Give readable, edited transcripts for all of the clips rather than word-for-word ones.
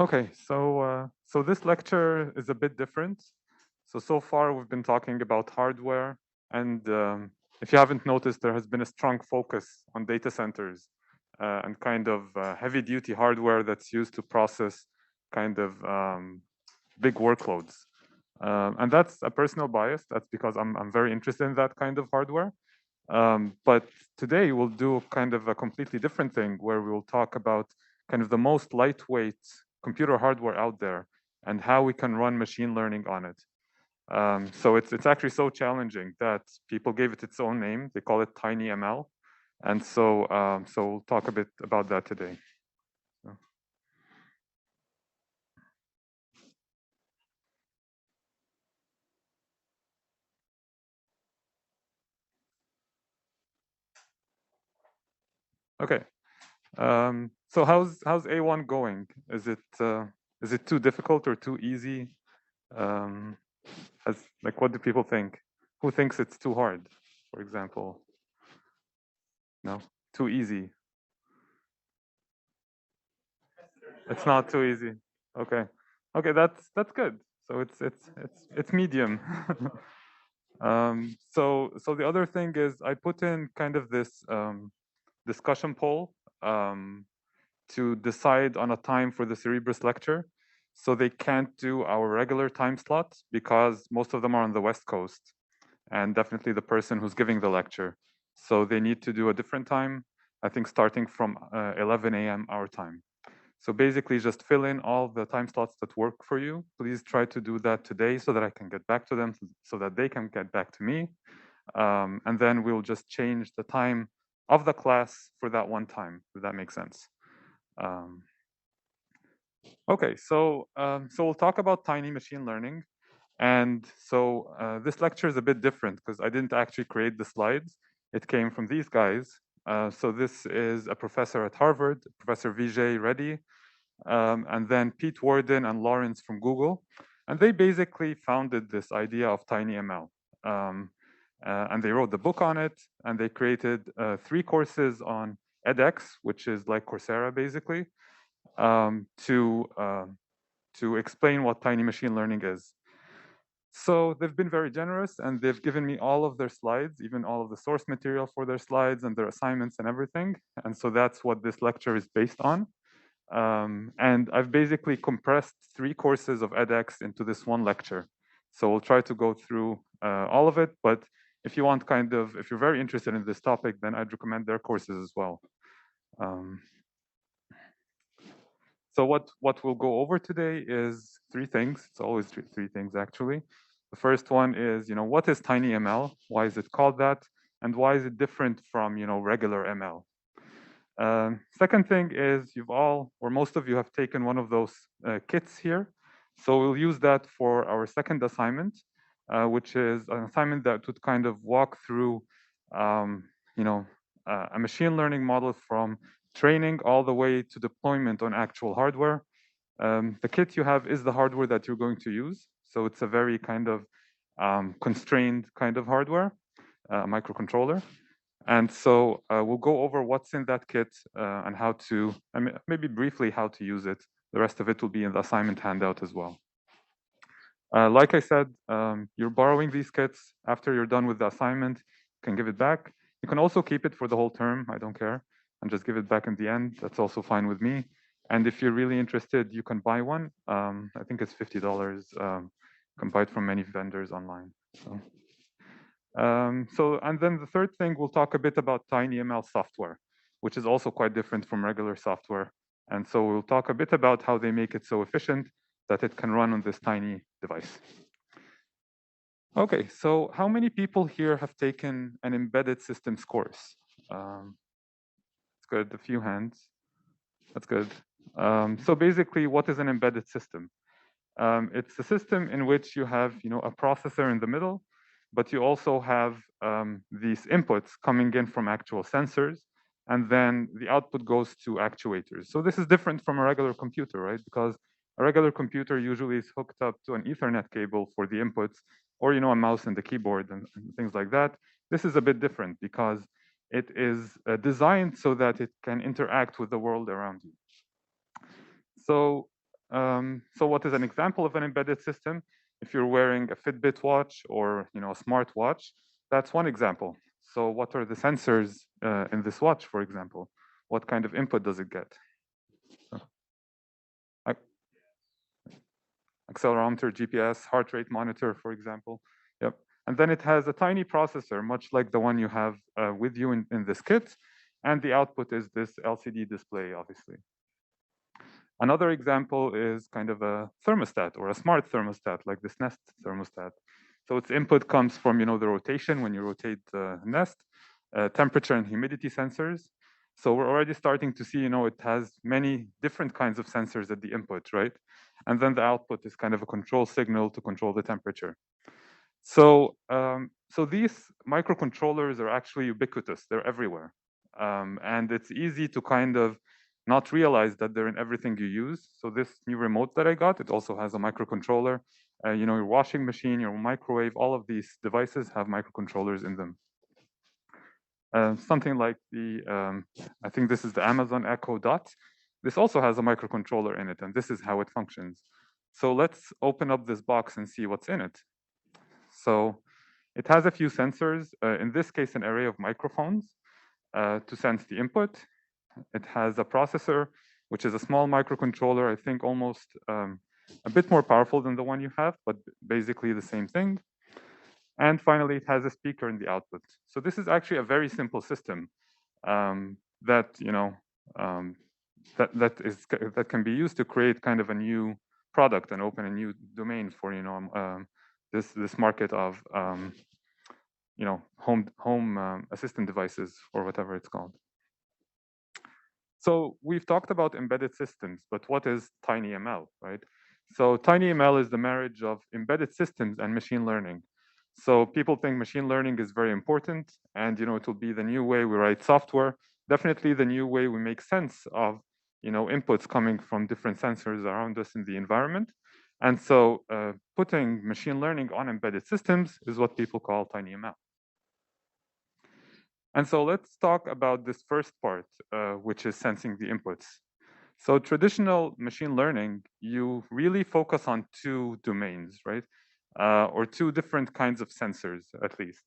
Okay, so this lecture is a bit different. So far we've been talking about hardware, and if you haven't noticed, there has been a strong focus on data centers and kind of heavy-duty hardware that's used to process kind of big workloads. And that's a personal bias. That's because I'm very interested in that kind of hardware. But today we'll do kind of a completely different thing where we'll talk about kind of the most lightweight computer hardware out there and how we can run machine learning on it. So it's actually so challenging that people gave it its own name. They call it TinyML, and so we'll talk a bit about that today. So. Okay. So how's A1 going? Is it too difficult or too easy? Um, as like, what do people think? Who thinks it's too hard, for example? No, too easy. It's not too easy. Okay, okay, that's good. So it's medium. So the other thing is I put in kind of this discussion poll to decide on a time for the Cerebrus lecture. So they can't do our regular time slot because most of them are on the West Coast, and definitely the person who's giving the lecture. So they need to do a different time, I think starting from 11 a.m. our time. So basically just fill in all the time slots that work for you. Please try to do that today so that I can get back to them, so that they can get back to me. And then we'll just change the time of the class for that one time, if that makes sense. Um, okay, so we'll talk about tiny machine learning. And so this lecture is a bit different because I didn't actually create the slides. It came from these guys. So this is a professor at Harvard, Professor Vijay Reddy, and then Pete Worden and Lawrence from Google. And they basically founded this idea of TinyML. And they wrote the book on it, and they created 3 courses on edX, which is like Coursera basically, to explain what tiny machine learning is. So they've been very generous, and they've given me all of their slides, even all of the source material for their slides and their assignments and everything. And so that's what this lecture is based on. And I've basically compressed 3 courses of edX into this one lecture. So we'll try to go through all of it, but if you want if you're very interested in this topic, then I'd recommend their courses as well. So what we'll go over today is 3 things. It's always three things actually. The first one is, what is TinyML? Why is it called that? And why is it different from, regular ML? Second thing is you've all, or most of you have taken one of those kits here. So we'll use that for our second assignment, which is an assignment that would kind of walk through, um, a machine learning model from training all the way to deployment on actual hardware. The kit you have is the hardware that you're going to use. So it's a very kind of constrained kind of hardware, microcontroller. And so we'll go over what's in that kit and how to, maybe briefly how to use it. The rest of it will be in the assignment handout as well. Like I said, you're borrowing these kits. After you're done with the assignment, you can give it back. You can also keep it for the whole term, I don't care, and just give it back in the end. That's also fine with me. And if you're really interested, you can buy one. I think it's $50. You can buy it from many vendors online. And then the third thing, we'll talk a bit about TinyML software, which is also quite different from regular software. And so we'll talk a bit about how they make it so efficient that it can run on this tiny device. Okay, so how many people here have taken an embedded systems course? It's good, a few hands. That's good. So basically, what is an embedded system? It's a system in which you have, a processor in the middle, but you also have these inputs coming in from actual sensors, and then the output goes to actuators. So this is different from a regular computer, right? Because a regular computer usually is hooked up to an Ethernet cable for the inputs, or a mouse and the keyboard and things like that. This is a bit different because it is designed so that it can interact with the world around you. So So what is an example of an embedded system? If you're wearing a Fitbit watch or a smart watch, that's one example. So what are the sensors in this watch, for example? What kind of input does it get? Ac- Accelerometer, GPS, heart rate monitor, for example. Yep. And then it has a tiny processor, much like the one you have with you in this kit. And the output is this LCD display, obviously. Another example is kind of a thermostat or a smart thermostat, like this Nest thermostat. So its input comes from the rotation when you rotate the Nest, temperature and humidity sensors. So we're already starting to see, it has many different kinds of sensors at the input, right? And then the output is kind of a control signal to control the temperature. So these microcontrollers are actually ubiquitous. They're everywhere. And it's easy to kind of not realize that they're in everything you use. So this new remote that I got, it also has a microcontroller. Your washing machine, your microwave, all of these devices have microcontrollers in them. Something like I think this is the Amazon Echo Dot. This also has a microcontroller in it, and this is how it functions. So let's open up this box and see what's in it. So it has a few sensors, in this case, an array of microphones to sense the input. It has a processor, which is a small microcontroller, I think almost a bit more powerful than the one you have, but basically the same thing. And finally, it has a speaker in the output. So this is actually a very simple system that um, that can be used to create kind of a new product and open a new domain for this market of home assistant devices or whatever it's called. So we've talked about embedded systems, but what is TinyML, right? So TinyML is the marriage of embedded systems and machine learning. So people think machine learning is very important, and it will be the new way we write software. Definitely the new way we make sense of inputs coming from different sensors around us in the environment. And so putting machine learning on embedded systems is what people call TinyML. And so let's talk about this first part, which is sensing the inputs. So traditional machine learning, you really focus on two domains, right? Or two different kinds of sensors, at least.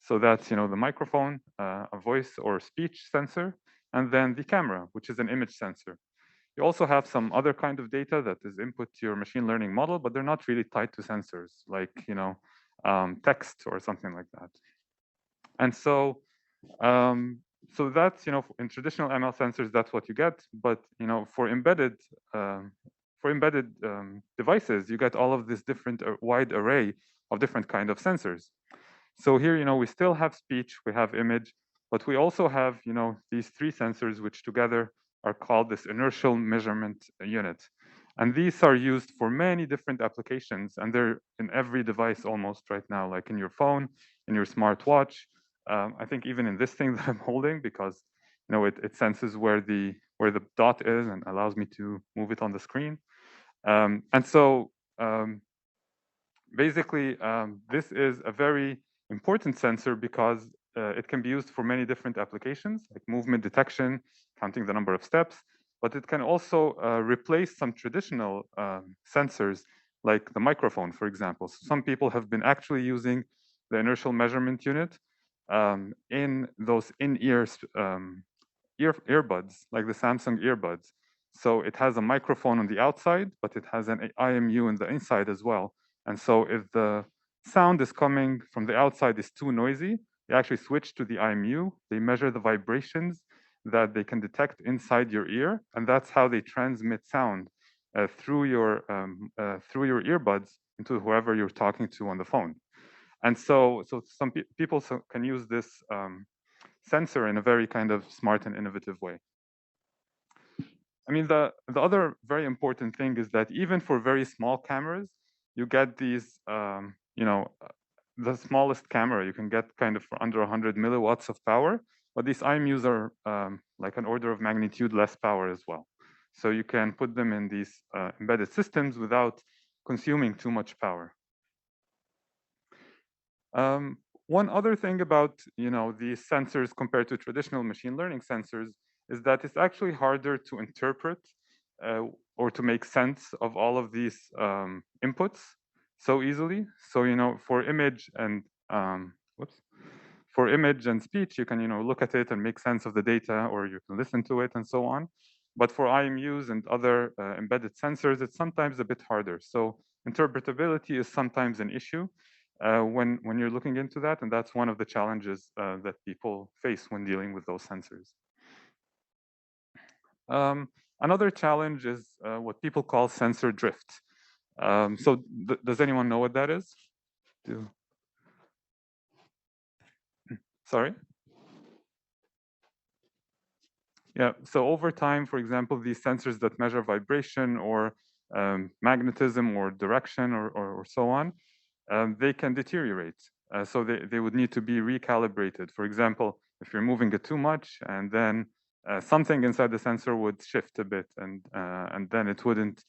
So that's the microphone, a voice or speech sensor, and then the camera, which is an image sensor. You also have some other kind of data that is input to your machine learning model, but they're not really tied to sensors, like text or something like that. And um, so that's in traditional ML sensors, that's what you get. But for embedded devices, you get all of this different wide array of different kind of sensors. So here, we still have speech, we have image, but we also have these three sensors, which together are called this inertial measurement unit. And these are used for many different applications, and they're in every device almost right now, like in your phone, in your smartwatch. I think even in this thing that I'm holding, because it senses where the dot is and allows me to move it on the screen. And so basically, this is a very important sensor because it can be used for many different applications, like movement detection, counting the number of steps, but it can also replace some traditional sensors, like the microphone, for example. So some people have been actually using the inertial measurement unit in those in-ear earbuds, like the Samsung earbuds. So it has a microphone on the outside, but it has an IMU in the inside as well. And so if the sound is coming from the outside is too noisy, they actually switch to the IMU. They measure the vibrations that they can detect inside your ear, and that's how they transmit sound through your earbuds into whoever you're talking to on the phone. And so some people can use this sensor in a very kind of smart and innovative way. I mean, the other very important thing is that even for very small cameras, you get these, the smallest camera you can get kind of for under 100 milliwatts of power, but these IMUs are like an order of magnitude less power as well. So you can put them in these embedded systems without consuming too much power. One other thing about these sensors compared to traditional machine learning sensors is that it's actually harder to interpret or to make sense of all of these inputs so easily. So, for image and for image and speech, you can, look at it and make sense of the data, or you can listen to it and so on. But for IMUs and other embedded sensors, it's sometimes a bit harder. So interpretability is sometimes an issue when you're looking into that, and that's one of the challenges that people face when dealing with those sensors. Another challenge is what people call sensor drift. So does anyone know what that is? Sorry? Yeah, so over time, for example, these sensors that measure vibration or magnetism or direction or so on, they can deteriorate. So they would need to be recalibrated. For example, if you're moving it too much and then something inside the sensor would shift a bit and then it wouldn't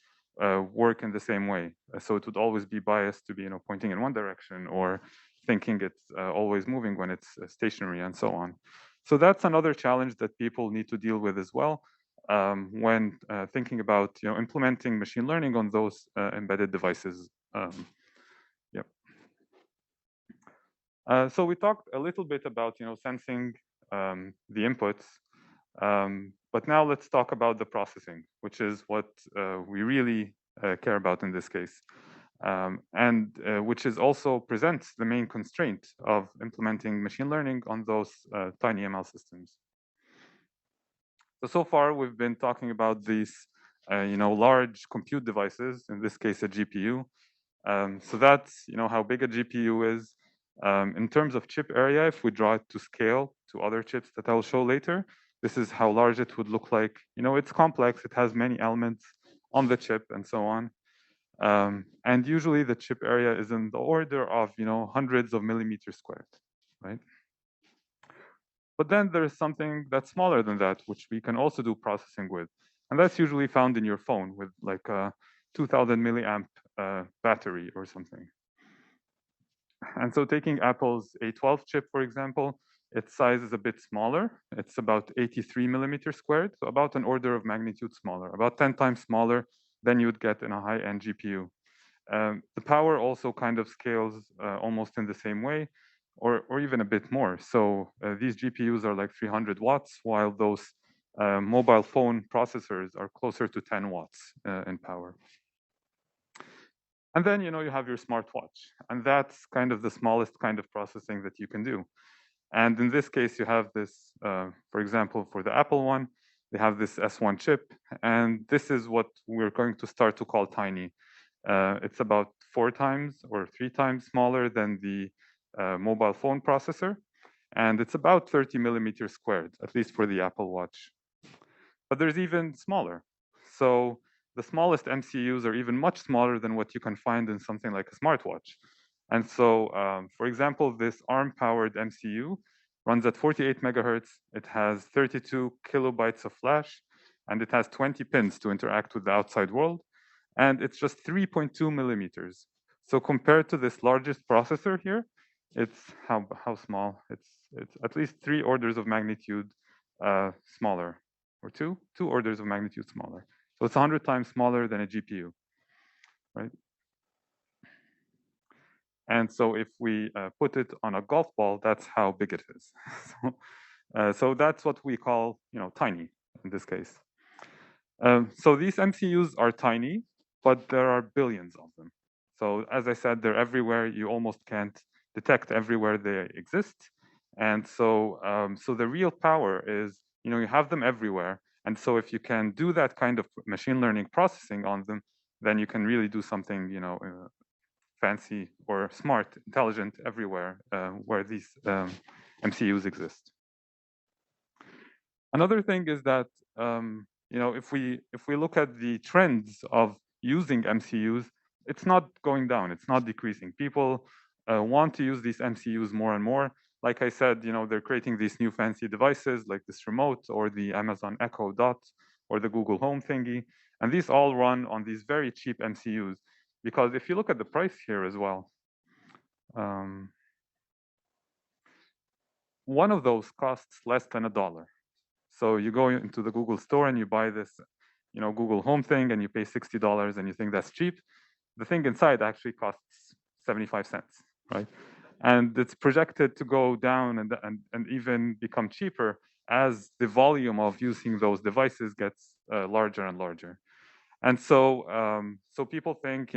work in the same way. So it would always be biased to be, pointing in one direction or thinking it's always moving when it's stationary and so on. So that's another challenge that people need to deal with as well when thinking about implementing machine learning on those embedded devices. Yep. So we talked a little bit about sensing the inputs, but now let's talk about the processing, which is what we really care about in this case, and which is also presents the main constraint of implementing machine learning on those TinyML systems. So far we've been talking about these, large compute devices, in this case a GPU. So that's how big a GPU is. In terms of chip area, if we draw it to scale to other chips that I'll show later, this is how large it would look like. It's complex, it has many elements on the chip and so on. And usually the chip area is in the order of hundreds of millimeters squared, right? But then there's something that's smaller than that, which we can also do processing with. And that's usually found in your phone with like a 2000 milliamp battery or something. And so taking Apple's A12 chip, for example, its size is a bit smaller. It's about 83 millimeters squared, so about an order of magnitude smaller, about 10 times smaller than you'd get in a high-end GPU. The power also kind of scales almost in the same way, or even a bit more. So these GPUs are like 300 watts, while those mobile phone processors are closer to 10 watts in power. And then, you have your smartwatch, and that's kind of the smallest kind of processing that you can do. And in this case, you have this, for example, for the Apple one, they have this S1 chip, and this is what we're going to start to call tiny. It's about 4 times or 3 times smaller than the mobile phone processor, and it's about 30 millimeters squared, at least for the Apple Watch. But there's even smaller. So the smallest MCUs are even much smaller than what you can find in something like a smartwatch. And so, for example, this ARM-powered MCU runs at 48 megahertz. It has 32 kilobytes of flash, and it has 20 pins to interact with the outside world. And it's just 3.2 millimeters. So compared to this largest processor here, it's how small? It's at least 3 orders of magnitude smaller, or two orders of magnitude smaller. So it's 100 times smaller than a GPU, right? And so if we put it on a golf ball, that's how big it is. So that's what we call, tiny in this case. So these MCUs are tiny, but there are billions of them. So as I said, they're everywhere. You almost can't detect everywhere they exist. And so, so the real power is, you have them everywhere. And so if you can do that kind of machine learning processing on them, then you can really do something, fancy or smart, intelligent everywhere where these MCUs exist. Another thing is that if we look at the trends of using MCUs, it's not going down, it's not decreasing. People want to use these MCUs more and more. Like I said, they're creating these new fancy devices like this remote or the Amazon Echo Dot or the Google Home thingy. And these all run on these very cheap MCUs. Because if you look at the price here as well, one of those costs less than $1. So you go into the Google store and you buy this, Google Home thing and you pay $60 and you think that's cheap. The thing inside actually costs 75 cents, right? And it's projected to go down and even become cheaper as the volume of using those devices gets larger and larger. And so people think,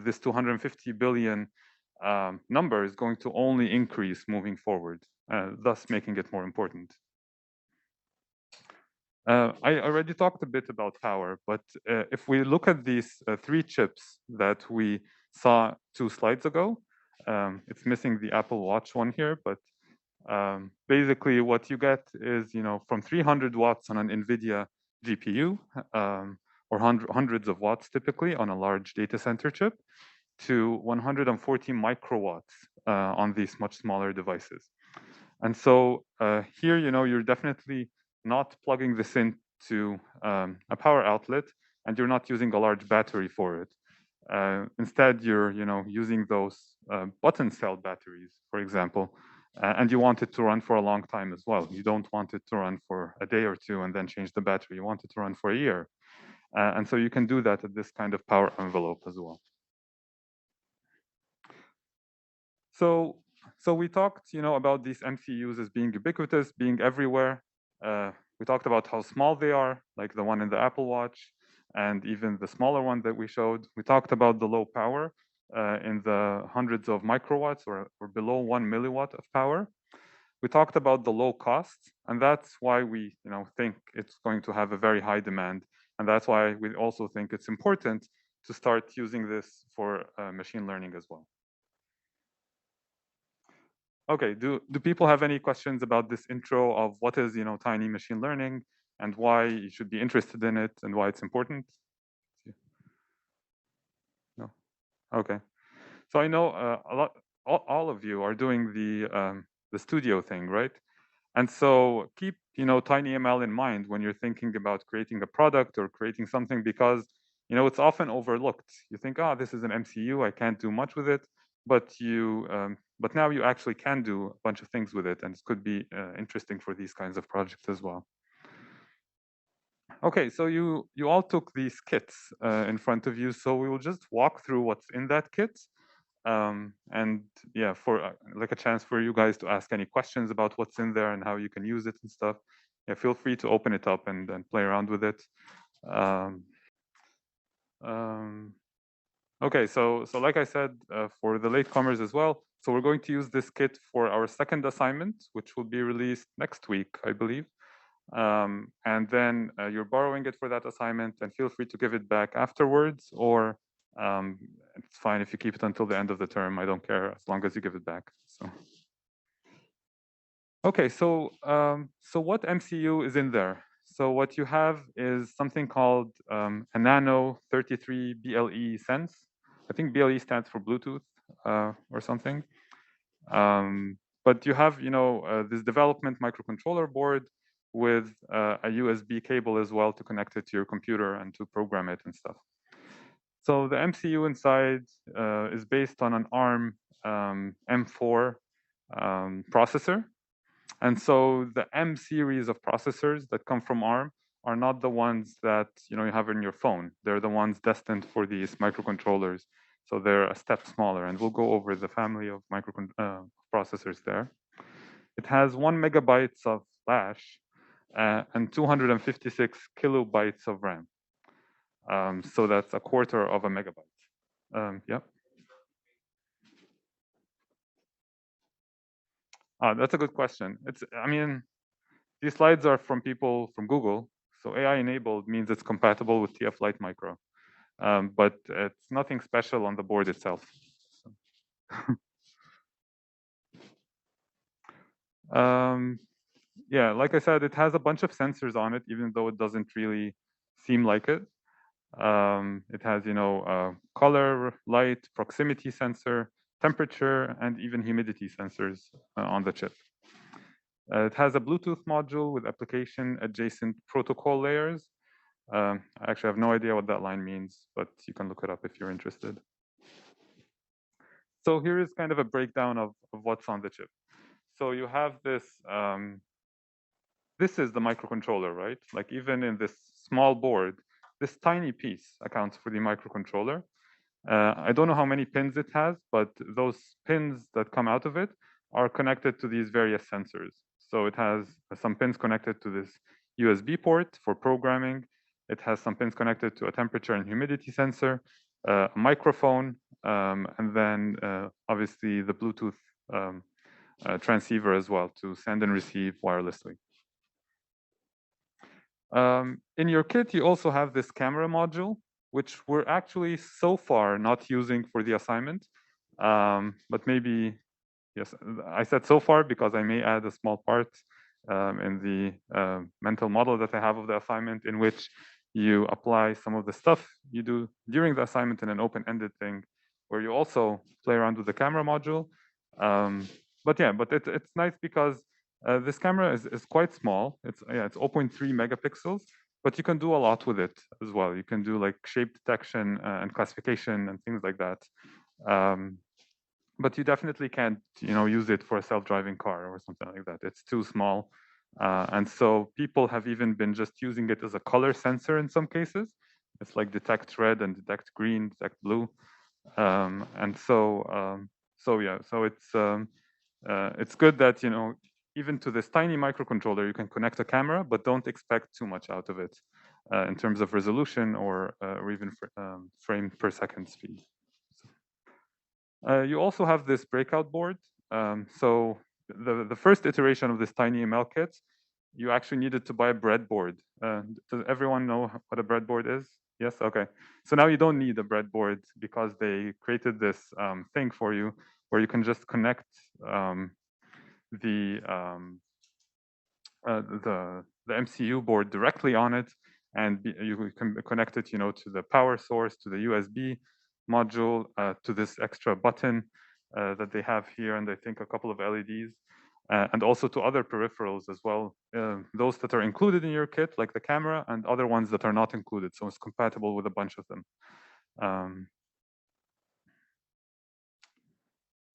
this 250 billion number is going to only increase moving forward, thus making it more important. I already talked a bit about power, but if we look at these three chips that we saw 2 slides ago, it's missing the Apple Watch one here, but basically what you get is, from 300 watts on an NVIDIA GPU, or hundreds of watts typically on a large data center chip, to 140 microwatts on these much smaller devices. And so here, you're definitely not plugging this into a power outlet, and you're not using a large battery for it. Instead, you're using those button cell batteries, for example, and you want it to run for a long time as well. You don't want it to run for a day or two and then change the battery. You want it to run for a year. And so you can do that at this kind of power envelope as well. So we talked, about these MCUs as being ubiquitous, being everywhere. We talked about how small they are, like the one in the Apple Watch, and even the smaller one that we showed. We talked about the low power in the hundreds of microwatts or below 1 milliwatt of power. We talked about the low cost, and that's why we, think it's going to have a very high demand, and that's why we also think it's important to start using this for machine learning as well. Okay, do people have any questions about this intro of what is, tiny machine learning and why you should be interested in it and why it's important? No? Okay. So I know all of you are doing the studio thing, right? And so keep, TinyML in mind when you're thinking about creating a product or creating something, because, it's often overlooked. You think, oh, this is an MCU, I can't do much with it, but but now you actually can do a bunch of things with it, and it could be interesting for these kinds of projects as well. Okay, so you all took these kits in front of you, so we will just walk through what's in that kit. And yeah, for like a chance for you guys to ask any questions about what's in there and how you can use it and stuff. Yeah, feel free to open it up and play around with it. Okay, so like I said, for the latecomers as well, so we're going to use this kit for our second assignment, which will be released next week, I believe. And then you're borrowing it for that assignment, and feel free to give it back afterwards, or it's fine if you keep it until the end of the term. I don't care, as long as you give it back. So, okay, so what MCU is in there? So what you have is something called a Nano 33 BLE Sense. I think BLE stands for Bluetooth or something. But you have, this development microcontroller board with a USB cable as well to connect it to your computer and to program it and stuff. So the MCU inside is based on an ARM M4 processor. And so the M series of processors that come from ARM are not the ones that you have in your phone. They're the ones destined for these microcontrollers. So they're a step smaller, and we'll go over the family of processors there. It has 1 megabytes of flash and 256 kilobytes of RAM. So that's a quarter of a megabyte. Yeah. That's a good question. I mean, these slides are from people from Google. So AI enabled means it's compatible with Tflight Micro. But it's nothing special on the board itself. Yeah, like I said, it has a bunch of sensors on it, even though it doesn't really seem like it. It has, color, light, proximity sensor, temperature, and even humidity sensors on the chip. It has a Bluetooth module with application adjacent protocol layers. I actually have no idea what that line means, but you can look it up if you're interested. So here is kind of a breakdown of what's on the chip. So you have this, this is the microcontroller, right? Like even in this small board, this tiny piece accounts for the microcontroller. I don't know how many pins it has, but those pins that come out of it are connected to these various sensors. So it has some pins connected to this USB port for programming. It has some pins connected to a temperature and humidity sensor, a microphone, and then obviously the Bluetooth transceiver as well to send and receive wirelessly. In your kit, you also have this camera module, which we're actually so far not using for the assignment, but maybe, yes, I said so far because I may add a small part in the mental model that I have of the assignment, in which you apply some of the stuff you do during the assignment in an open-ended thing, where you also play around with the camera module. But yeah, but it's nice because this camera is quite small. It's 0.3 megapixels, but you can do a lot with it as well. You can do like shape detection and classification and things like that. But you definitely can't, use it for a self-driving car or something like that. It's too small. And so people have even been just using it as a color sensor in some cases. It's like detect red and detect green, detect blue. And so it's good that, even to this tiny microcontroller, you can connect a camera, but don't expect too much out of it in terms of resolution or even frame per second speed. You also have this breakout board. So the first iteration of this TinyML kit, you actually needed to buy a breadboard. Does everyone know what a breadboard is? Yes, okay. So now you don't need a breadboard because they created this thing for you where you can just connect the MCU board directly on it, and you can connect it, to the power source, to the USB module, to this extra button that they have here, and I think a couple of LEDs, and also to other peripherals as well, those that are included in your kit, like the camera, and other ones that are not included, so it's compatible with a bunch of them.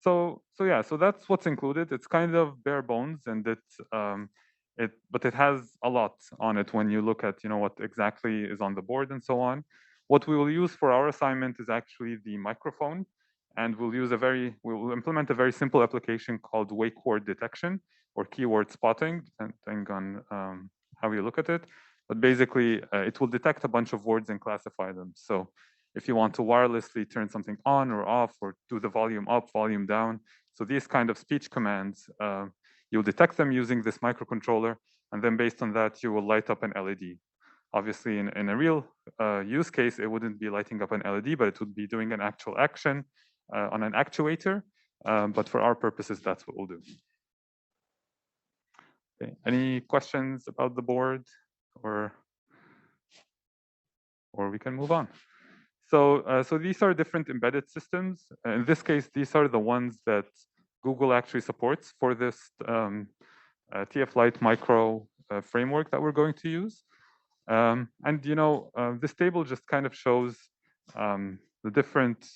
So that's what's included. It's kind of bare bones, and but it has a lot on it when you look at what exactly is on the board and so on. What we will use for our assignment is actually the microphone, and we'll implement a very simple application called wake word detection or keyword spotting, depending on how you look at it. But basically, it will detect a bunch of words and classify them. So if you want to wirelessly turn something on or off, or do the volume up, volume down. So these kind of speech commands, you'll detect them using this microcontroller, and then based on that, you will light up an LED. Obviously, in a real use case, it wouldn't be lighting up an LED, but it would be doing an actual action on an actuator. But for our purposes, that's what we'll do. Okay. Any questions about the board, or we can move on? So these are different embedded systems. In this case, these are the ones that Google actually supports for this Tflight Micro framework that we're going to use. And this table just kind of shows the different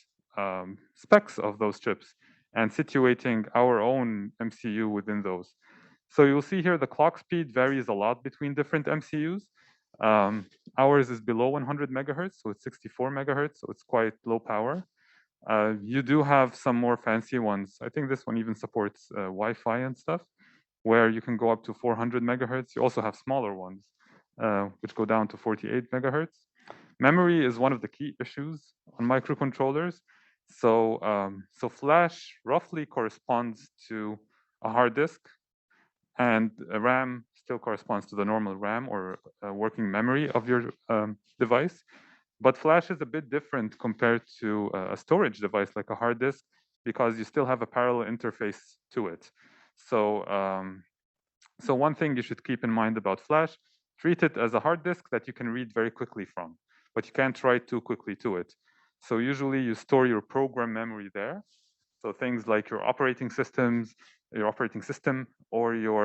specs of those chips and situating our own MCU within those. So you'll see here the clock speed varies a lot between different MCUs. Ours is below 100 megahertz, so it's 64 megahertz, so it's quite low power. You do have some more fancy ones. I think this one even supports Wi-Fi and stuff, where you can go up to 400 megahertz. You also have smaller ones, which go down to 48 megahertz. Memory is one of the key issues on microcontrollers. So flash roughly corresponds to a hard disk, and RAM still corresponds to the normal RAM or working memory of your device. But flash is a bit different compared to a storage device like a hard disk, because you still have a parallel interface to it. So one thing you should keep in mind about flash: treat it as a hard disk that you can read very quickly from, but you can't write too quickly to it. So usually you store your program memory there. So things like your operating system, or your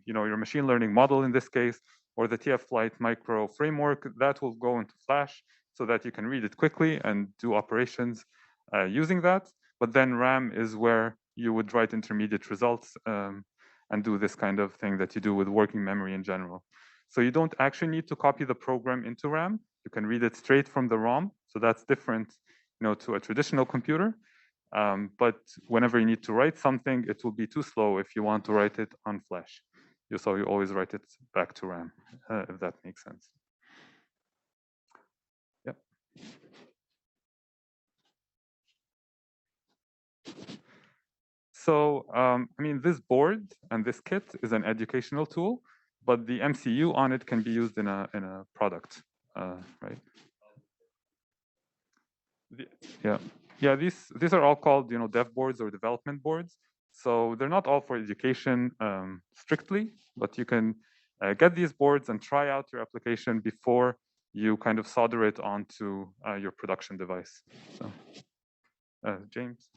your machine learning model in this case, or the Tflight Micro framework, that will go into flash so that you can read it quickly and do operations using that. But then RAM is where you would write intermediate results and do this kind of thing that you do with working memory in general. So you don't actually need to copy the program into RAM, You can read it straight from the ROM, so that's different, to a traditional computer. But whenever you need to write something, it will be too slow if you want to write it on flash. So you always write it back to RAM, if that makes sense. Yep. So, I mean, this board and this kit is an educational tool, but the MCU on it can be used in a product, right? Yeah, yeah. These are all called dev boards or development boards. So they're not all for education strictly, but you can get these boards and try out your application before you kind of solder it onto your production device. So, James.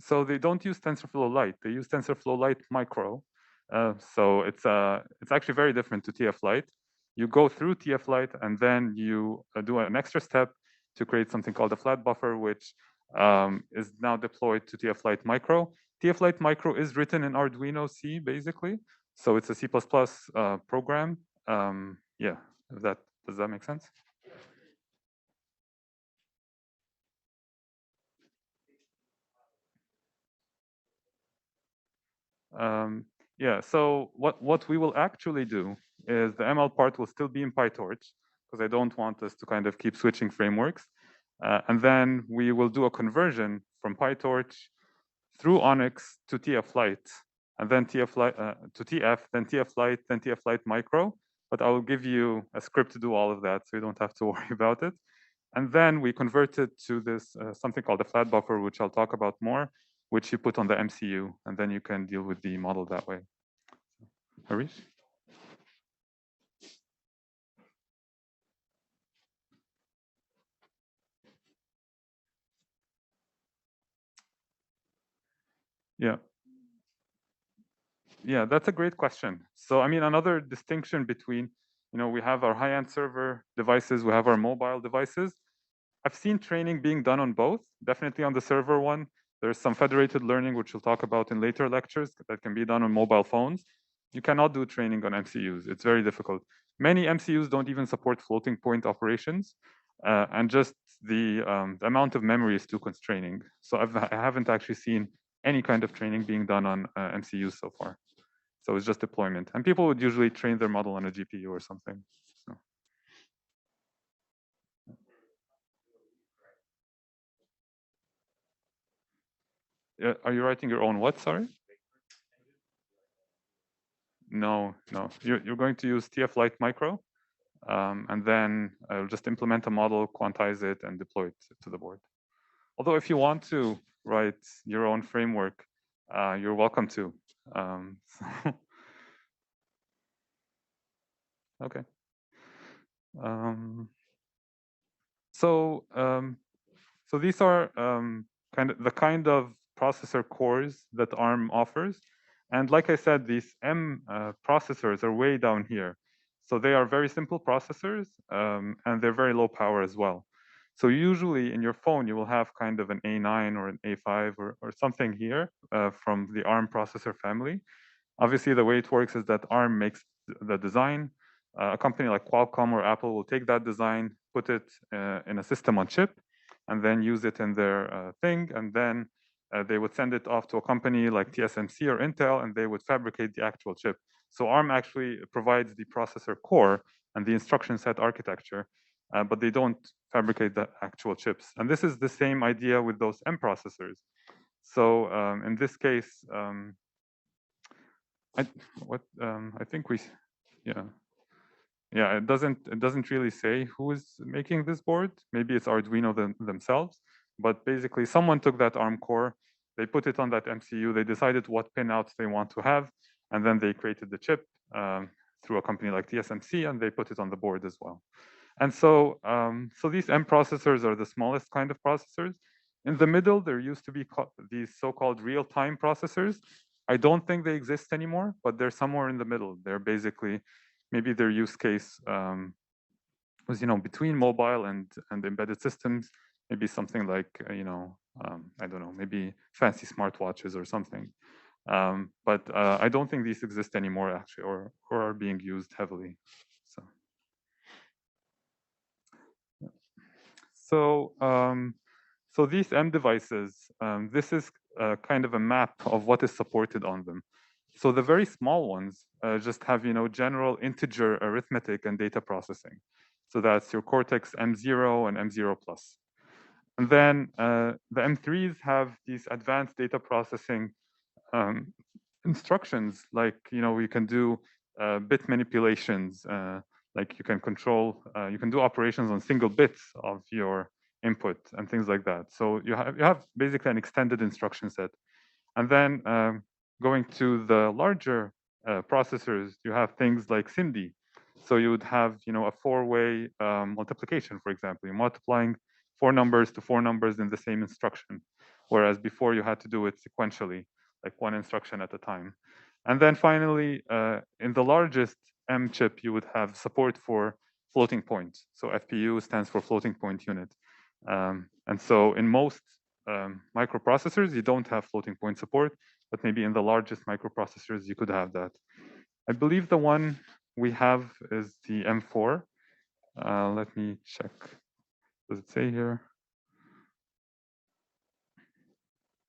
So they don't use TensorFlow Lite. They use TensorFlow Lite Micro. So it's actually very different to Tflight. You go through Tflight and then you do an extra step to create something called a flat buffer, which is now deployed to Tflight Micro. Tflight Micro is written in Arduino C, basically. So it's a C++ program. Yeah, does that make sense? Yeah, so what we will actually do is the ML part will still be in PyTorch, because I don't want us to kind of keep switching frameworks. And then we will do a conversion from PyTorch through Onyx to Tflight, and then Tflight to TF, then Tflight, then Tflight Micro. But I will give you a script to do all of that, so you don't have to worry about it. And then we convert it to this something called a flat buffer, which I'll talk about more, which you put on the MCU, and then you can deal with the model that way. Harish? Yeah. Yeah, that's a great question. So, I mean, another distinction between, we have our high-end server devices, we have our mobile devices. I've seen training being done on both, definitely on the server one. There's some federated learning, which we'll talk about in later lectures, that can be done on mobile phones. You cannot do training on MCUs. It's very difficult. Many MCUs don't even support floating point operations, and just the amount of memory is too constraining. So I haven't actually seen any kind of training being done on MCUs so far. So it's just deployment. And people would usually train their model on a GPU or something. So. Are you writing your own what, sorry? No, no. You're going to use Tflight Micro, and then I'll just implement a model, quantize it, and deploy it to the board. Although if you want to write your own framework, you're welcome to. Okay. So these are kind of processor cores that ARM offers. And like I said, these M processors are way down here. So they are very simple processors, and they're very low power as well. So usually in your phone, you will have kind of an A9 or an A5 or something here from the ARM processor family. Obviously, the way it works is that ARM makes the design. A company like Qualcomm or Apple will take that design, put it in a system on chip, and then use it in their thing. And then they would send it off to a company like TSMC or Intel, and they would fabricate the actual chip. So ARM actually provides the processor core and the instruction set architecture, but they don't fabricate the actual chips. And this is the same idea with those M processors. So in this case, I think yeah. Yeah, it doesn't really say who is making this board. Maybe it's Arduino themselves, but basically someone took that ARM core, they put it on that MCU, they decided what pinouts they want to have, and then they created the chip through a company like TSMC, and they put it on the board as well. And so, so these M processors are the smallest kind of processors. In the middle, there used to be these so-called real-time processors. I don't think they exist anymore, but they're somewhere in the middle. They're basically, maybe their use case was, between mobile and embedded systems. maybe something like, I don't know, maybe fancy smartwatches or something. But I don't think these exist anymore actually, or are being used heavily. So, so, so these M devices, this is kind of a map of what is supported on them. So the very small ones just have, general integer arithmetic and data processing. So that's your Cortex M0 and M0 plus. And then the M3s have these advanced data processing um, instructions, like, you can do bit manipulations, like you can control, you can do operations on single bits of your input and things like that. So you have basically an extended instruction set. And then going to the larger processors, you have things like SIMD. So you would have, a four-way multiplication, for example. You're multiplying four numbers to four numbers in the same instruction, whereas before you had to do it sequentially, like one instruction at a time. And then finally, in the largest M chip, you would have support for floating point. So FPU stands for floating point unit. And so in most microprocessors, you don't have floating point support, but maybe in the largest microprocessors, you could have that. I believe the one we have is the M4. Let me check. Does it say here?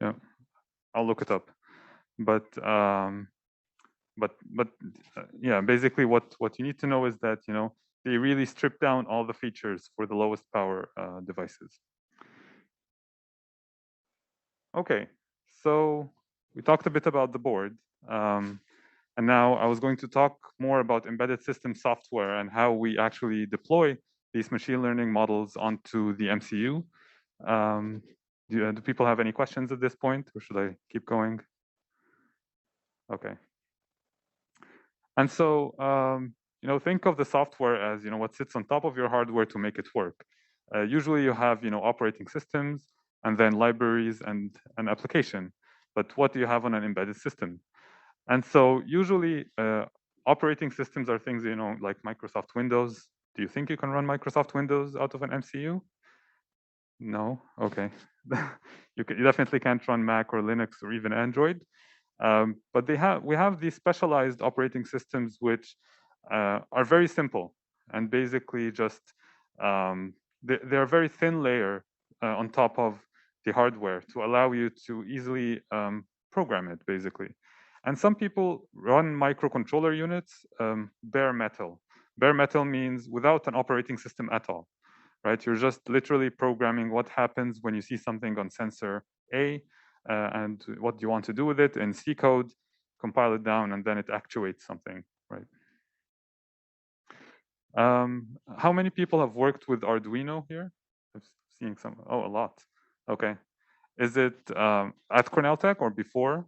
Yeah, I'll look it up. But yeah, basically what you need to know is that, they really strip down all the features for the lowest power devices. Okay, so we talked a bit about the board. And now I was going to talk more about embedded system software and how we actually deploy these machine learning models onto the MCU. Do people have any questions at this point, or should I keep going? Okay. And so, think of the software as, what sits on top of your hardware to make it work. Usually you have, operating systems and then libraries and an application. But what do you have on an embedded system? And so usually operating systems are things, like Microsoft Windows. Do you think you can run Microsoft Windows out of an MCU? No? Okay. You definitely can't run Mac or Linux or even Android. But we have these specialized operating systems which are very simple and basically just they're a very thin layer on top of the hardware to allow you to easily program it, basically. And some people run microcontroller units bare metal. Bare metal means without an operating system at all, right? You're just literally programming what happens when you see something on sensor A, and what you want to do with it in C code, compile it down, and then it actuates something, right? How many people have worked with Arduino here? I've seen some. Oh, a lot. Okay. Is it at Cornell Tech or before?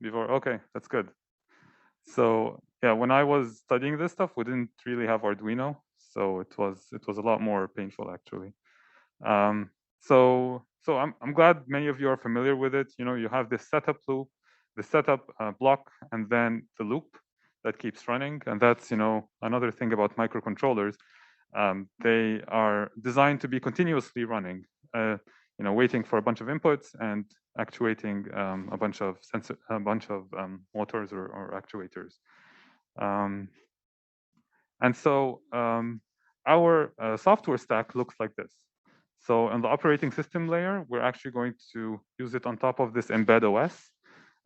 Before. Okay, that's good. So yeah, when I was studying this stuff, we didn't really have Arduino, so it was a lot more painful actually. Um, so I'm glad many of you are familiar with it. You have this setup loop, the setup block, and then the loop that keeps running. And that's another thing about microcontrollers. They are designed to be continuously running. Waiting for a bunch of inputs and actuating a bunch of motors or actuators. And so our software stack looks like this. So on the operating system layer, we're actually going to use it on top of this embed OS.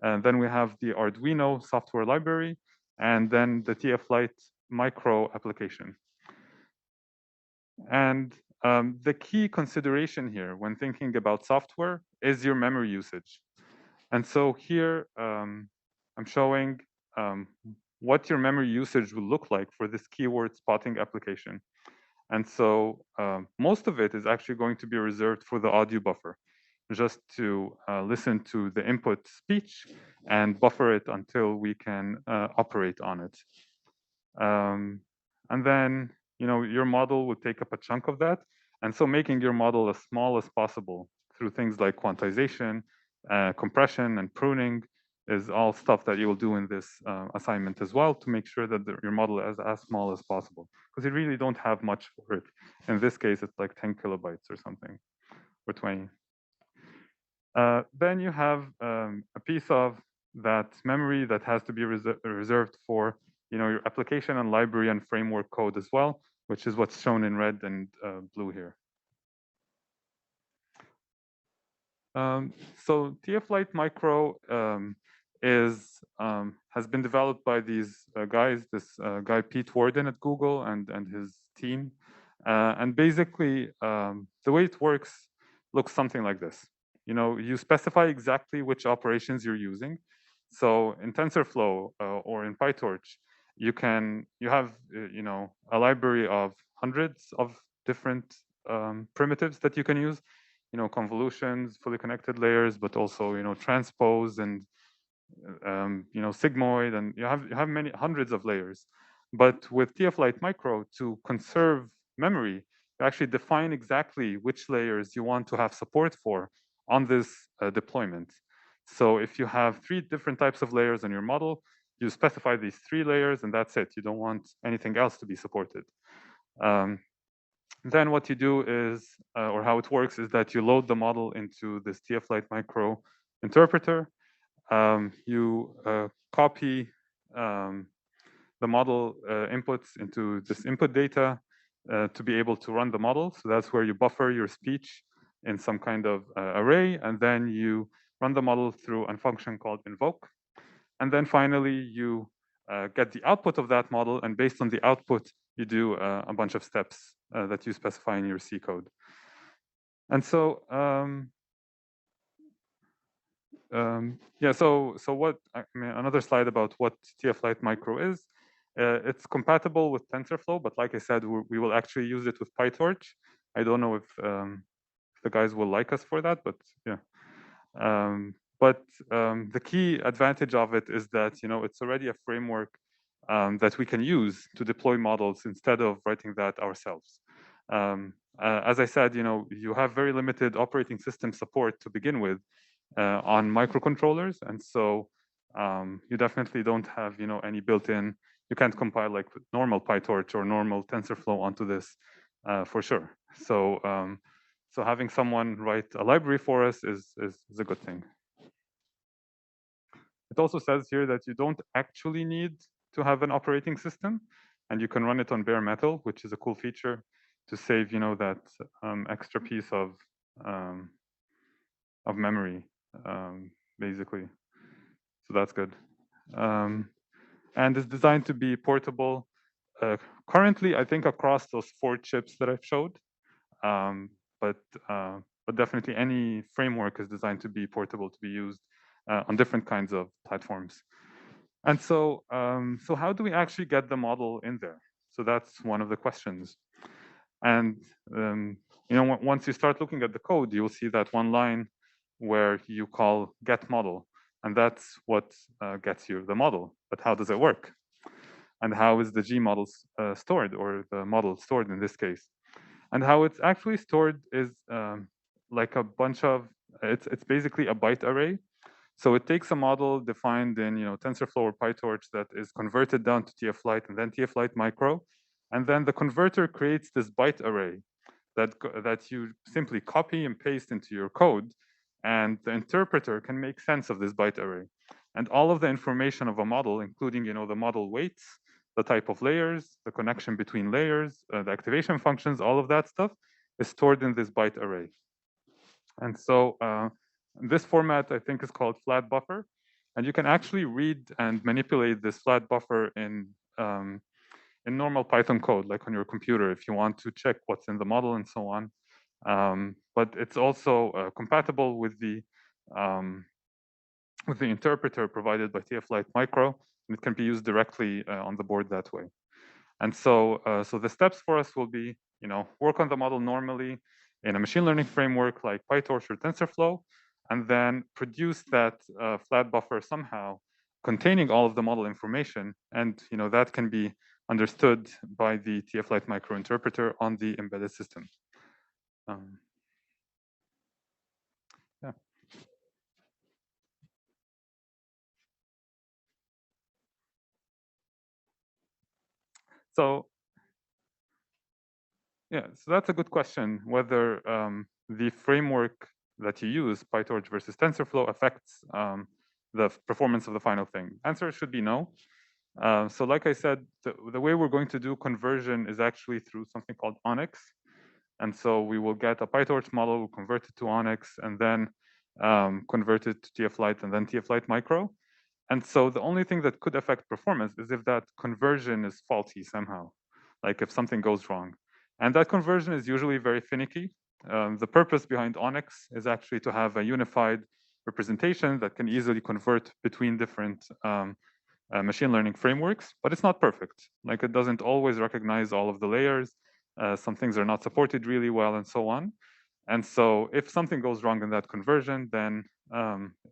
And then we have the Arduino software library, and then the Tflight Micro application. And the key consideration here when thinking about software is your memory usage. And so here I'm showing what your memory usage will look like for this keyword spotting application. And so most of it is actually going to be reserved for the audio buffer, just to listen to the input speech and buffer it until we can operate on it. And then, your model will take up a chunk of that. And so making your model as small as possible through things like quantization, compression, and pruning is all stuff that you will do in this assignment as well to make sure that your model is as small as possible, because you really don't have much for it. In this case, it's like 10 kilobytes or something, or 20. Then you have a piece of that memory that has to be reserved for your application and library and framework code as well, which is what's shown in red and blue here. So Tflight Micro has been developed by these guys, this guy Pete Warden at Google and his team. And basically, the way it works looks something like this. You specify exactly which operations you're using. So in TensorFlow or in PyTorch, you have a library of hundreds of different primitives that you can use. Convolutions, fully connected layers, but also transpose and sigmoid, and you have many hundreds of layers. But with Tflight Micro, to conserve memory, you actually define exactly which layers you want to have support for on this deployment. So if you have 3 different types of layers on your model, you specify these 3 layers, and that's it. You don't want anything else to be supported. Then what you do is, or how it works, is that you load the model into this Tflight Micro interpreter. You copy the model inputs into this input data to be able to run the model. So that's where you buffer your speech in some kind of array, and then you run the model through a function called invoke. And then finally, you get the output of that model, and based on the output, you do a bunch of steps that you specify in your C code. And so, yeah, so what, another slide about what Tflight Micro is. It's compatible with TensorFlow, but like I said, we will actually use it with PyTorch. I don't know if the guys will like us for that, but yeah. The key advantage of it is that it's already a framework that we can use to deploy models instead of writing that ourselves. As I said, you have very limited operating system support to begin with on microcontrollers, and so you definitely don't have any built-in. You can't compile like normal PyTorch or normal TensorFlow onto this for sure. So having someone write a library for us is a good thing. It also says here that you don't actually need to have an operating system, and you can run it on bare metal, which is a cool feature to save that extra piece of memory, basically. So that's good. And it's designed to be portable. Currently, I think across those 4 chips that I've showed, but definitely any framework is designed to be portable, to be used on different kinds of platforms. And so, so how do we actually get the model in there? So that's one of the questions. And once you start looking at the code, you'll see that one line where you call get model, and that's what gets you the model. But how does it work? And how is the G model stored, or the model stored in this case? And how it's actually stored is like a bunch of, it's basically a byte array. So it takes a model defined in TensorFlow or PyTorch that is converted down to Tflight and then Tflight Micro. And then the converter creates this byte array that you simply copy and paste into your code. And the interpreter can make sense of this byte array. And all of the information of a model, including the model weights, the type of layers, the connection between layers, the activation functions, all of that stuff is stored in this byte array. And so this format, I think, is called flat buffer. And you can actually read and manipulate this flat buffer in normal Python code, like on your computer, if you want to check what's in the model and so on. But it's also compatible with the interpreter provided by Tflight Micro, and it can be used directly on the board that way. And so, so the steps for us will be, work on the model normally in a machine learning framework like PyTorch or TensorFlow, and then produce that flat buffer somehow containing all of the model information. And that can be understood by the Tflight Micro interpreter on the embedded system. Yeah. So yeah, so that's a good question, whether the framework that you use, PyTorch versus TensorFlow, affects the performance of the final thing. Answer should be no. So like I said, the way we're going to do conversion is actually through something called Onyx. And so we will get a PyTorch model, we'll convert it to Onyx, and then convert it to Tflight and then Tflight Micro. And so the only thing that could affect performance is if that conversion is faulty somehow, like if something goes wrong. And that conversion is usually very finicky. The purpose behind Onyx is actually to have a unified representation that can easily convert between different machine learning frameworks, but it's not perfect. Like it doesn't always recognize all of the layers. Some things are not supported really well and so on. And so if something goes wrong in that conversion, then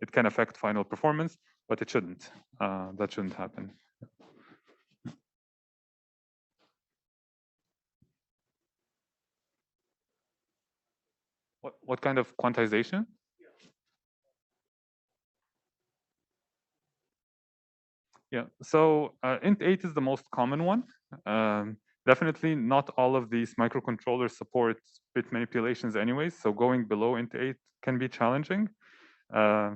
it can affect final performance, but it shouldn't. That shouldn't happen. What kind of quantization? Yeah, so int8 is the most common one. Definitely not all of these microcontrollers support bit manipulations anyways, so going below int8 can be challenging. Yeah,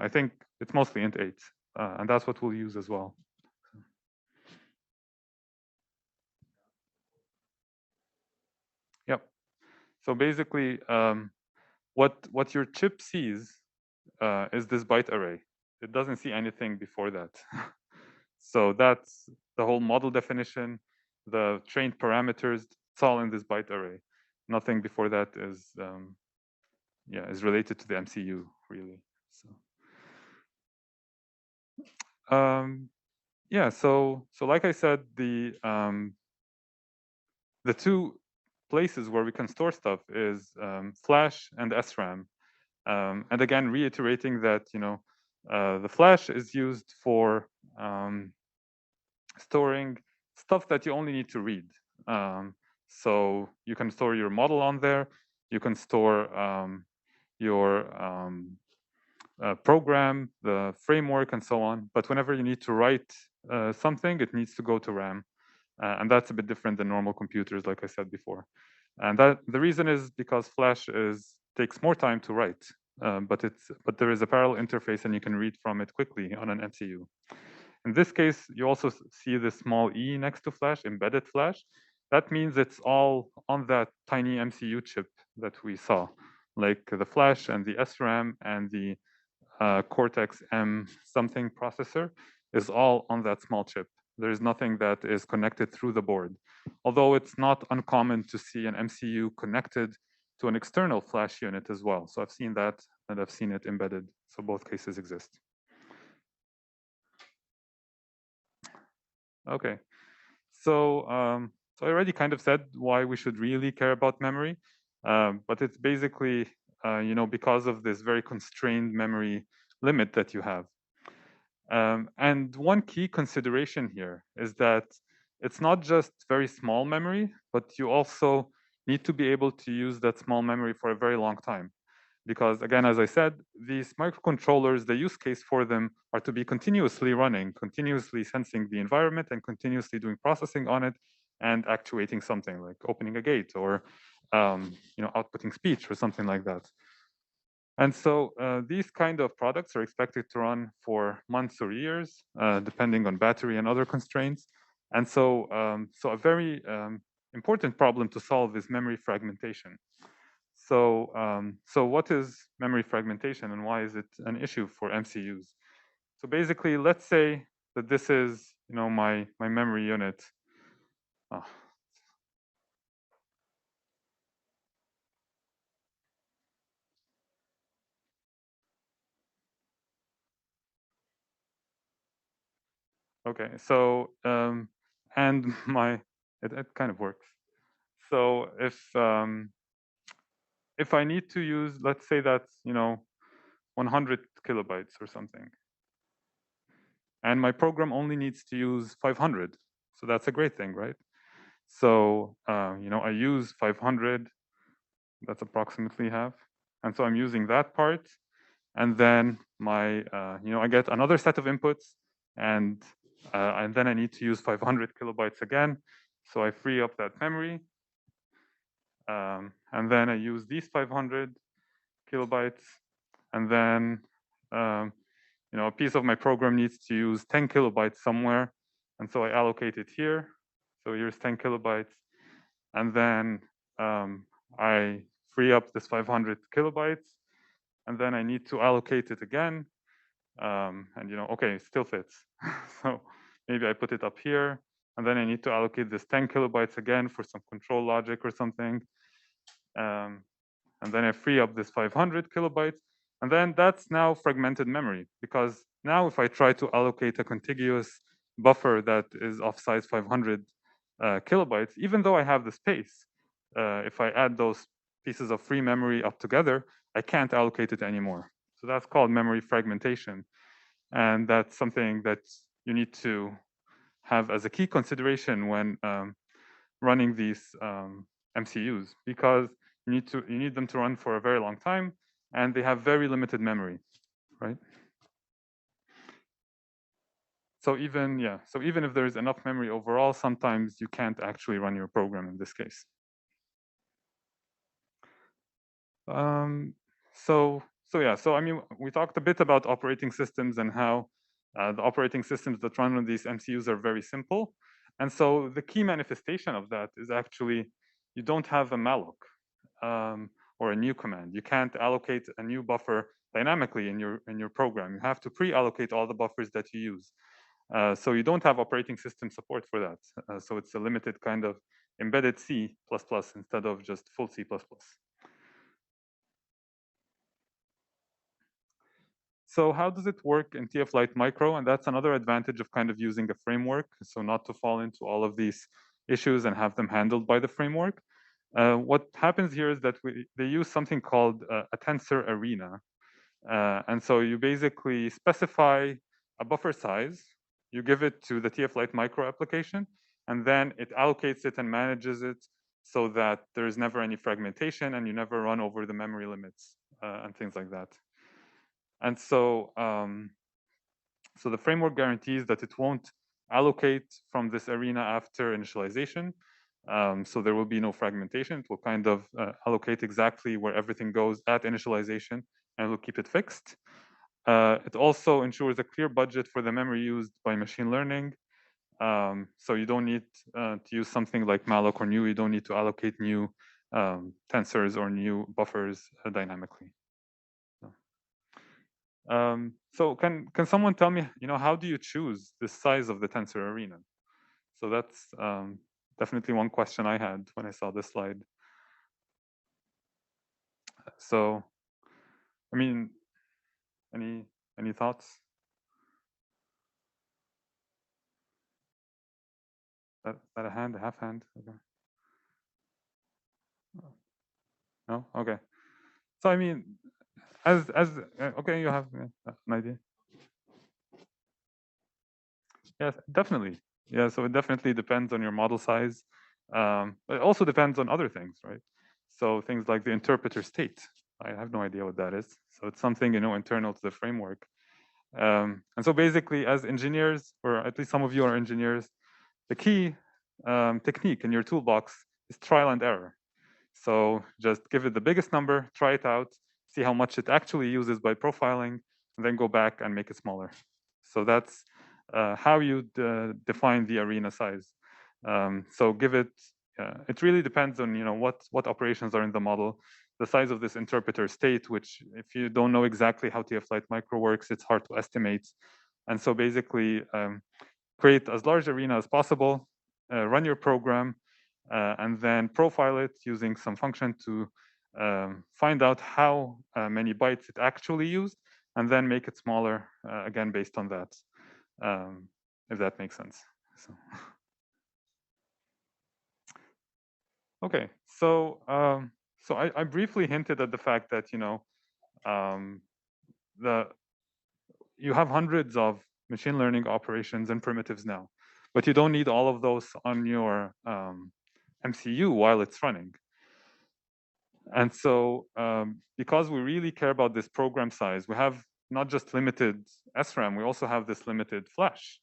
I think it's mostly int8, and that's what we'll use as well. Yep. So basically, what your chip sees is this byte array. It doesn't see anything before that. So that's the whole model definition, the trained parameters. It's all in this byte array. Nothing before that is is related to the MCU really. So yeah, so like I said, the two places where we can store stuff is Flash and SRAM. And again, reiterating that the Flash is used for storing stuff that you only need to read. So you can store your model on there. You can store your program, the framework, and so on. But whenever you need to write something, it needs to go to RAM. And that's a bit different than normal computers, like I said before. And that the reason is because Flash takes more time to write, but there is a parallel interface and you can read from it quickly on an MCU. In this case, you also see the small e next to Flash, embedded Flash. That means it's all on that tiny MCU chip that we saw, like the Flash and the SRAM and the Cortex M something processor is all on that small chip. There is nothing that is connected through the board. Although it's not uncommon to see an MCU connected to an external flash unit as well. So I've seen that and I've seen it embedded. So both cases exist. Okay. So I already kind of said why we should really care about memory, but it's basically because of this very constrained memory limit that you have. And one key consideration here is that it's not just very small memory, but you also need to be able to use that small memory for a very long time. Because again, as I said, these microcontrollers, the use case for them are to be continuously running, continuously sensing the environment and continuously doing processing on it and actuating something like opening a gate or outputting speech or something like that. And so these kind of products are expected to run for months or years, depending on battery and other constraints. And so, a very important problem to solve is memory fragmentation. So, what is memory fragmentation and why is it an issue for MCUs? So basically, let's say that this is, my memory unit. Oh, okay, so and it kind of works. So if I need to use, let's say that's 100 kilobytes or something, and my program only needs to use 500, so that's a great thing, right? So I use 500. That's approximately half, and so I'm using that part, and then my I get another set of inputs, and and then I need to use 500 kilobytes again. So I free up that memory, and then I use these 500 kilobytes, and then a piece of my program needs to use 10 kilobytes somewhere, and so I allocate it here. So here's 10 kilobytes, and then I free up this 500 kilobytes, and then I need to allocate it again, and okay, it still fits. So maybe I put it up here, and then I need to allocate this 10 kilobytes again for some control logic or something. And then I free up this 500 kilobytes, and then that's now fragmented memory, because now if I try to allocate a contiguous buffer that is of size 500 kilobytes, even though I have the space, if I add those pieces of free memory up together, I can't allocate it anymore. So that's called memory fragmentation. And that's something that you need to have as a key consideration when running these MCUs, because you need them to run for a very long time, and they have very limited memory, right? So even if there is enough memory overall, sometimes you can't actually run your program in this case. So I mean, we talked a bit about operating systems and how the operating systems that run on these MCUs are very simple. And so the key manifestation of that is actually you don't have a malloc or a new command. You can't allocate a new buffer dynamically in your program. You have to pre-allocate all the buffers that you use. So you don't have operating system support for that. So it's a limited kind of embedded C++ instead of just full C++. So how does it work in Tflight Micro? And that's another advantage of kind of using a framework, so not to fall into all of these issues and have them handled by the framework. What happens here is that they use something called a tensor arena. And so you basically specify a buffer size, you give it to the Tflight Micro application, and then it allocates it and manages it so that there is never any fragmentation and you never run over the memory limits and things like that. And so, so the framework guarantees that it won't allocate from this arena after initialization. So there will be no fragmentation. It will kind of allocate exactly where everything goes at initialization, and will keep it fixed. It also ensures a clear budget for the memory used by machine learning. So you don't need to use something like malloc or new. You don't need to allocate new tensors or new buffers dynamically. So can someone tell me, how do you choose the size of the tensor arena? So that's definitely one question I had when I saw this slide. So, I mean, any thoughts? That a hand, a half hand? Okay. No? Okay. So I mean, as okay, you have an idea. Yes, definitely. Yeah, so it definitely depends on your model size. But it also depends on other things, right? So things like the interpreter state. I have no idea what that is. So it's something, internal to the framework. And so basically, as engineers, or at least some of you are engineers, the key technique in your toolbox is trial and error. So just give it the biggest number, try it out, see how much it actually uses by profiling, and then go back and make it smaller. So that's how you define the arena size. So give it, it really depends on what operations are in the model, the size of this interpreter state, which if you don't know exactly how Tflight Micro works, it's hard to estimate. And so basically create as large arena as possible, run your program, and then profile it using some function to find out how many bytes it actually used, and then make it smaller again based on that, if that makes sense. So. Okay, so I briefly hinted at the fact that you have hundreds of machine learning operations and primitives now, but you don't need all of those on your MCU while it's running. And so because we really care about this program size, we have not just limited SRAM, we also have this limited flash.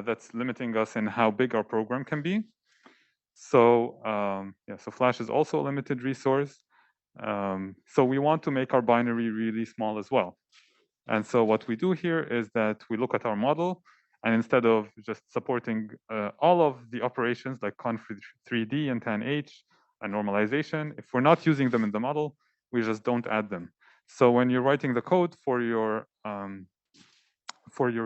that's limiting us in how big our program can be. So yeah, so Flash is also a limited resource. So we want to make our binary really small as well. And so what we do here is that we look at our model, and instead of just supporting all of the operations like conf3d and tanh and normalization, if we're not using them in the model, we just don't add them. So when you're writing the code for your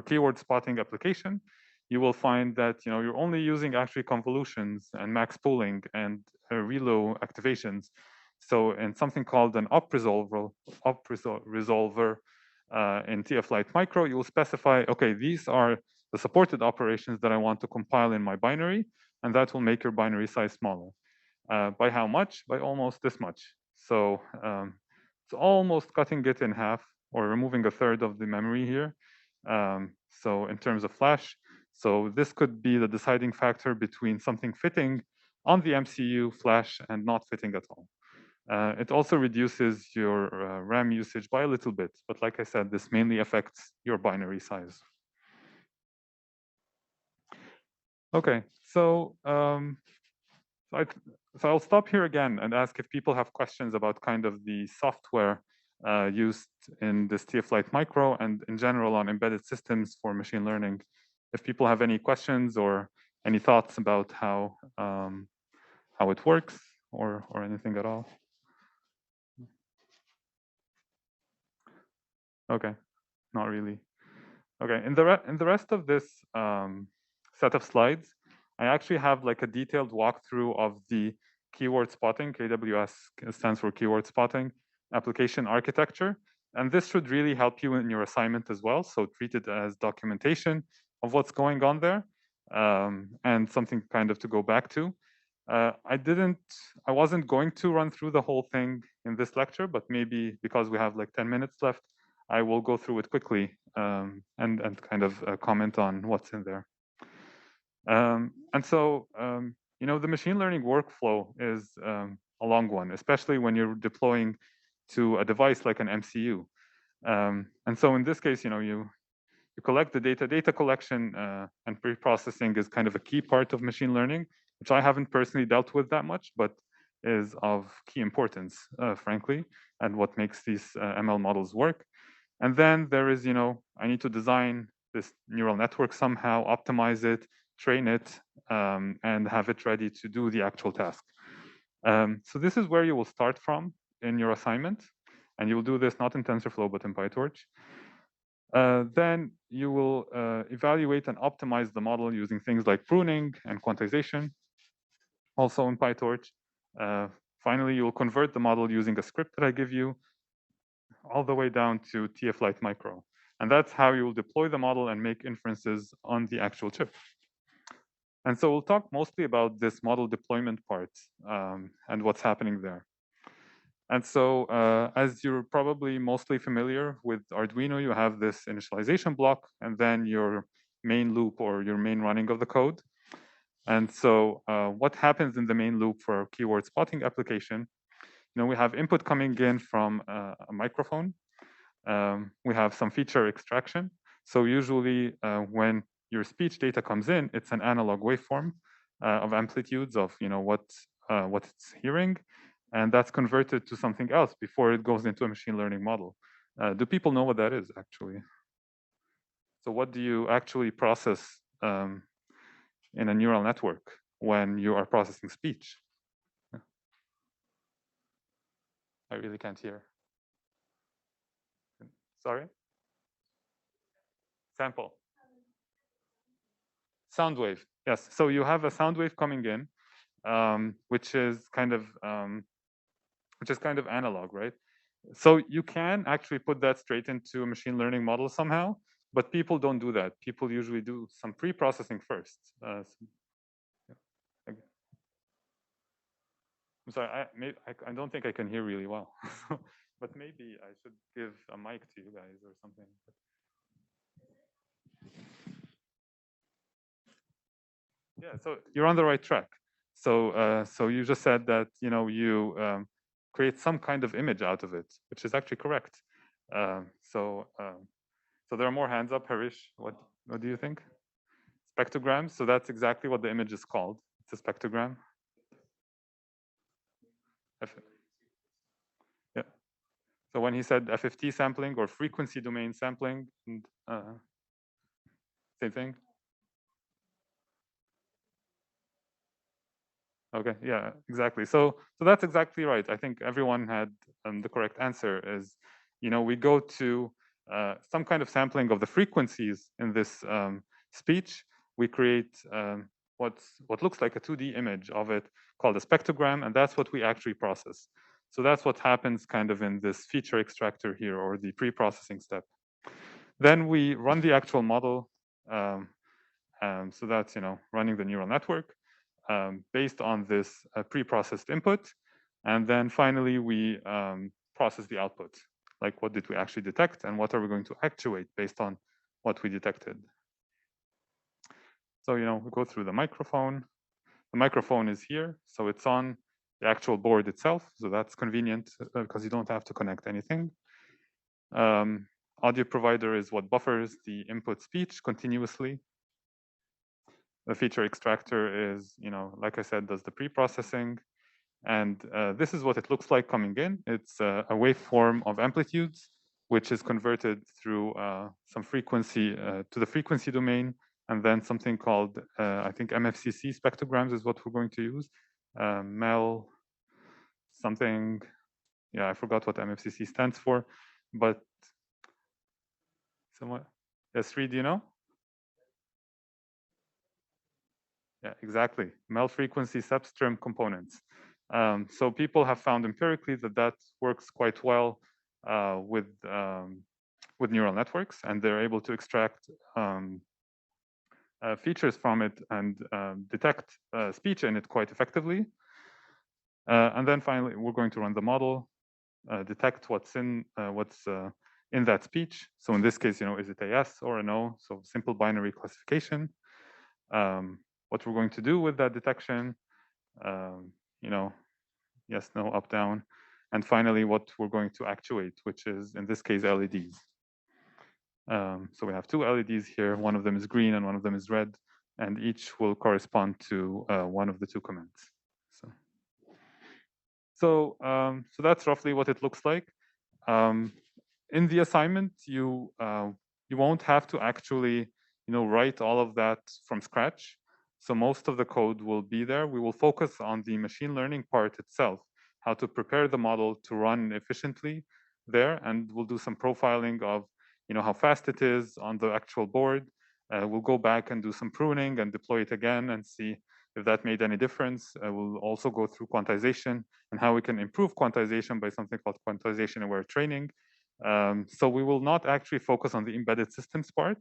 keyword spotting application, you will find that you're only using actually convolutions and max pooling and relo activations. So in something called an op resolver in Tflight Micro, you will specify, okay, these are the supported operations that I want to compile in my binary, and that will make your binary size smaller. By how much? By almost this much. So it's almost cutting it in half or removing a third of the memory here. So in terms of Flash, so this could be the deciding factor between something fitting on the MCU Flash and not fitting at all. It also reduces your RAM usage by a little bit, but like I said, this mainly affects your binary size. Okay, so so I'll stop here again and ask if people have questions about kind of the software used in this Tflight Micro and in general on embedded systems for machine learning. If people have any questions or any thoughts about how it works or anything at all. Okay, not really. Okay, in the rest of this set of slides, I actually have like a detailed walkthrough of the keyword spotting, KWS stands for keyword spotting, application architecture. And this should really help you in your assignment as well. So treat it as documentation of what's going on there and something kind of to go back to. I wasn't going to run through the whole thing in this lecture, but maybe because we have like 10 minutes left, I will go through it quickly and kind of comment on what's in there. And so, the machine learning workflow is a long one, especially when you're deploying to a device like an MCU. And so in this case, you collect the data. Data collection and pre-processing is kind of a key part of machine learning, which I haven't personally dealt with that much, but is of key importance, frankly, and what makes these ML models work. And then there is, I need to design this neural network somehow, optimize it, train it, and have it ready to do the actual task. So this is where you will start from in your assignment. And you will do this not in TensorFlow, but in PyTorch. Then you will evaluate and optimize the model using things like pruning and quantization, also in PyTorch. Finally, you will convert the model using a script that I give you all the way down to Tflight Micro. And that's how you will deploy the model and make inferences on the actual chip. And so we'll talk mostly about this model deployment part and what's happening there. And so as you're probably mostly familiar with Arduino, you have this initialization block and then your main loop or your main running of the code. And so what happens in the main loop for keyword spotting application, we have input coming in from a microphone. We have some feature extraction. So usually when your speech data comes in, it's an analog waveform of amplitudes of what it's hearing, and that's converted to something else before it goes into a machine learning model. Do people know what that is actually? So what do you actually process in a neural network when you are processing speech? I really can't hear. Sorry? Sample. Sound wave. Yes. So you have a sound wave coming in, which is kind of analog, right? So you can actually put that straight into a machine learning model somehow, but people don't do that. People usually do some pre-processing first. I'm sorry, I don't think I can hear really well, but maybe I should give a mic to you guys or something. Yeah, so you're on the right track. So so you just said that you create some kind of image out of it, which is actually correct. So there are more hands up, Harish. What do you think? spectrograms. So that's exactly what the image is called. It's a spectrogram. Yeah. So when he said FFT sampling or frequency domain sampling, and, same thing. Okay, yeah, exactly. So that's exactly right. I think everyone had the correct answer. Is we go to some kind of sampling of the frequencies in this speech. We create what looks like a 2D image of it called a spectrogram, and that's what we actually process. So that's what happens kind of in this feature extractor here, or the pre-processing step. Then we run the actual model. So that's running the neural network based on this pre-processed input, and then finally we process the output. Like, what did we actually detect, and what are we going to actuate based on what we detected? So we go through the microphone. The microphone is here, so it's on the actual board itself. So that's convenient because you don't have to connect anything. Audio provider is what buffers the input speech continuously. The feature extractor is, like I said, does the pre-processing. And this is what it looks like coming in. It's a waveform of amplitudes, which is converted through some frequency to the frequency domain, and then something called, I think MFCC spectrograms is what we're going to use. MEL something, yeah, I forgot what MFCC stands for, but somewhat, S3, do you know? Yeah, exactly. MEL frequency substring components. So people have found empirically that works quite well with neural networks, and they're able to extract features from it and detect speech in it quite effectively. And then finally, we're going to run the model, detect what's in that speech. So in this case, is it a yes or a no? So simple binary classification. What we're going to do with that detection, yes, no, up, down. And finally, what we're going to actuate, which is, in this case, LEDs. So we have two LEDs here. One of them is green and one of them is red, and each will correspond to one of the two commands. So that's roughly what it looks like. In the assignment, you won't have to actually write all of that from scratch. So most of the code will be there. We will focus on the machine learning part itself, how to prepare the model to run efficiently there, and we'll do some profiling of how fast it is on the actual board. We'll go back and do some pruning and deploy it again and see if that made any difference. We'll also go through quantization and how we can improve quantization by something called quantization aware training. So we will not actually focus on the embedded systems part,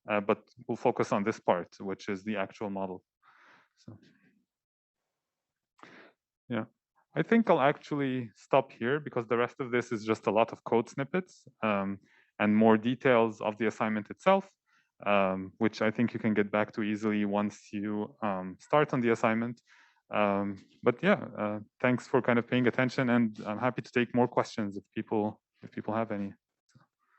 but we'll focus on this part, which is the actual model. So, yeah, I think I'll actually stop here because the rest of this is just a lot of code snippets and more details of the assignment itself, which I think you can get back to easily once you start on the assignment. But yeah, thanks for kind of paying attention, and I'm happy to take more questions if people have any.